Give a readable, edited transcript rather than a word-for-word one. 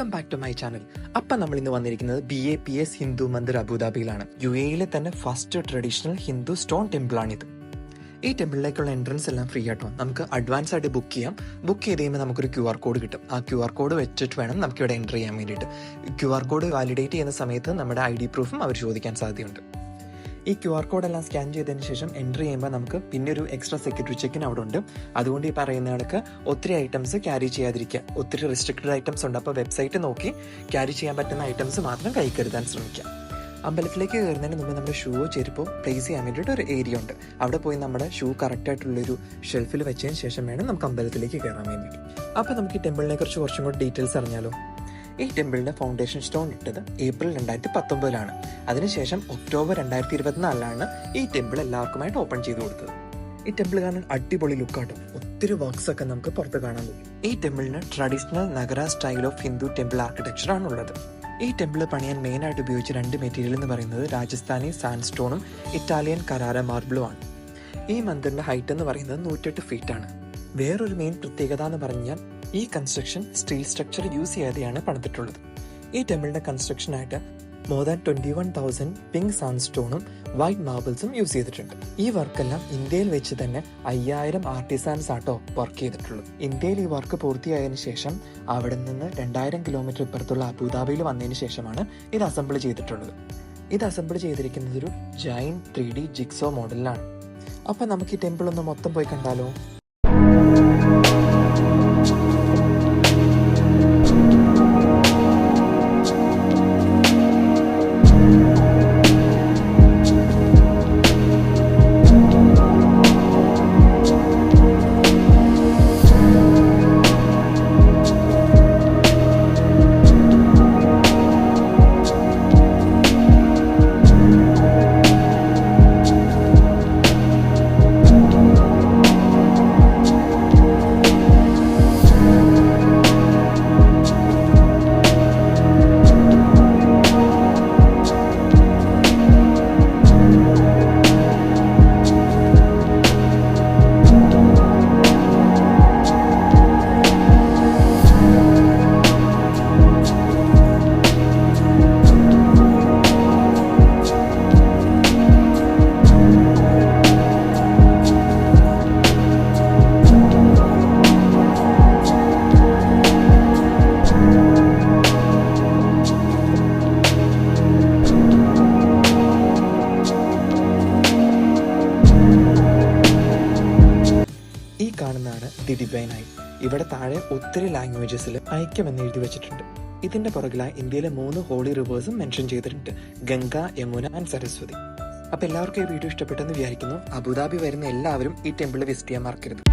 Welcome back to my channel. അപ്പം നമ്മൾ ഇന്ന് വന്നിരിക്കുന്നത് BAPS ഹിന്ദു മന്ദിർ അബുദാബിയിലാണ്. UAE തന്നെ ഫസ്റ്റ് ട്രഡീഷണൽ ഹിന്ദു സ്റ്റോൺ ടെമ്പിളാണിത്. ഈ ടെമ്പിളിലേക്കുള്ള എൻട്രൻസ് എല്ലാം ഫ്രീ ആട്ടോ. നമുക്ക് അഡ്വാൻസ് ആയിട്ട് ബുക്ക് ചെയ്യാം. ബുക്ക് ചെയ്ത് കഴിയുമ്പോൾ നമുക്കൊരു QR കോഡ് കിട്ടും. ആ QR കോഡ് വെച്ചിട്ട് വേണം നമുക്ക് ഇവിടെ എൻ്റർ ചെയ്യാൻ വേണ്ടിയിട്ട്. QR കോഡ് വാലിഡേറ്റ് ചെയ്യുന്ന സമയത്ത് നമ്മുടെ ID പ്രൂഫും അവർ ചോദിക്കാൻ സാധ്യതയുണ്ട്. ഈ QR കോഡെല്ലാം സ്കാൻ ചെയ്തതിന് ശേഷം എൻ്റർ ചെയ്യുമ്പോൾ നമുക്ക് പിന്നെ ഒരു എക്സ്ട്രാ സെക്യൂരിറ്റി ചെക്കിൻ അവിടെ ഉണ്ട്. അതുകൊണ്ട് ഈ പറയുന്ന കണക്ക് ഒത്തിരി ഐറ്റംസ് ക്യാരി ചെയ്യാതിരിക്കുക. ഒത്തിരി റെസ്ട്രിക്റ്റഡ് ഐറ്റംസ് ഉണ്ട്. അപ്പോൾ വെബ്സൈറ്റ് നോക്കി ക്യാരി ചെയ്യാൻ പറ്റുന്ന ഐറ്റംസ് മാത്രം കൈ കരുതാൻ ശ്രമിക്കുക. അമ്പലത്തിലേക്ക് കയറുന്നതിന് മുമ്പ് നമ്മുടെ ഷൂവോ ചെരുപ്പോ പ്ലേസ് ചെയ്യാൻ വേണ്ടിയിട്ട് ഒരു ഏരിയ ഉണ്ട്. അവിടെ പോയി നമ്മുടെ ഷൂ കറക്റ്റായിട്ടുള്ളൊരു ഷെൽഫിൽ വെച്ചതിന് ശേഷം വേണം നമുക്ക് അമ്പലത്തിലേക്ക് കയറാൻ വേണ്ടിയിട്ട്. അപ്പോൾ നമുക്ക് ഈ ടെമ്പിളിനെ കുറിച്ച് കുറച്ചും കൂടി ഡീറ്റെയിൽസ് അറിഞ്ഞാലോ. ഈ ടെമ്പിളിന്റെ ഫൗണ്ടേഷൻ സ്റ്റോൺ ഇട്ടത് ഏപ്രിൽ 2019 അതിനുശേഷം ഒക്ടോബർ 2024 ഈ ടെമ്പിൾ എല്ലാവർക്കുമായിട്ട് ഓപ്പൺ ചെയ്ത് കൊടുത്തത്. ഈ ടെമ്പിൾ കാണാൻ അടിപൊളി ലുക്കാട്ടും ഒത്തിരി വർക്ക്സ് ഒക്കെ നമുക്ക് പുറത്ത് കാണാൻ പറ്റും. ഈ ടെമ്പിളിന് ട്രഡീഷണൽ നഗര style of Hindu temple architecture ആണുള്ളത്. ഈ ടെമ്പിൾ പണിയാൻ മെയിനായിട്ട് ഉപയോഗിച്ച 2 മെറ്റീരിയൽ എന്ന് പറയുന്നത് രാജസ്ഥാനി സാൻഡ് സ്റ്റോണും ഇറ്റാലിയൻ കരാര മാർബിളുമാണ്. ഈ മന്ദിറിന്റെ ഹൈറ്റ് എന്ന് പറയുന്നത് 108 ഫീറ്റാണ്. വേറൊരു മെയിൻ പ്രത്യേകത എന്ന് പറഞ്ഞാൽ ഈ കൺസ്ട്രക്ഷൻ സ്റ്റീൽ സ്ട്രക്ചർ യൂസ് ചെയ്യാതെയാണ് പണിതിട്ടുള്ളത്. ഈ ടെമ്പിളിന്റെ കൺസ്ട്രക്ഷനായിട്ട് മോർ ദാൻ 21,000 പിങ്ക് സാൻഡ് സ്റ്റോണും വൈറ്റ് മാർബിൾസും യൂസ് ചെയ്തിട്ടുണ്ട്. ഈ വർക്കെല്ലാം ഇന്ത്യയിൽ വെച്ച് തന്നെ 5000 ആർട്ടിസാൻസ് ആട്ടോ വർക്ക് ചെയ്തിട്ടുള്ളത്. ഇന്ത്യയിൽ ഈ വർക്ക് പൂർത്തിയായതിനു ശേഷം അവിടെ നിന്ന് 2000 കിലോമീറ്റർ ഇപ്പുറത്തുള്ള അബുദാബിയിൽ വന്നതിന് ശേഷമാണ് ഇത് അസംബിൾ ചെയ്തിട്ടുള്ളത്. ഇത് അസംബിൾ ചെയ്തിരിക്കുന്നത് ഒരു ജൈന്റ് 3D ജിക്സോ മോഡലിലാണ്. അപ്പൊ നമുക്ക് ഈ ടെമ്പിൾ ഒന്ന് മൊത്തം പോയി കണ്ടാലോ. ഈ കാണുന്നതാണ് ദി ഡിവൈൻ ഐ. ഇവിടെ താഴെ ഒത്തിരി ലാംഗ്വേജസിൽ ഐക്യം എഴുതി വെച്ചിട്ടുണ്ട്. ഇതിന്റെ പുറകിലായി ഇന്ത്യയിലെ 3 ഹോളി റിവേഴ്സും മെൻഷൻ ചെയ്തിട്ടുണ്ട്: ഗംഗ, യമുന ആൻഡ് സരസ്വതി. അപ്പൊ എല്ലാവർക്കും ഈ വീഡിയോ ഇഷ്ടപ്പെട്ടെന്ന് വിചാരിക്കുന്നു. അബുദാബി വരുന്ന എല്ലാവരും ഈ ടെമ്പിൾ വിസിറ്റ് ചെയ്യാൻ മറക്കരുത്.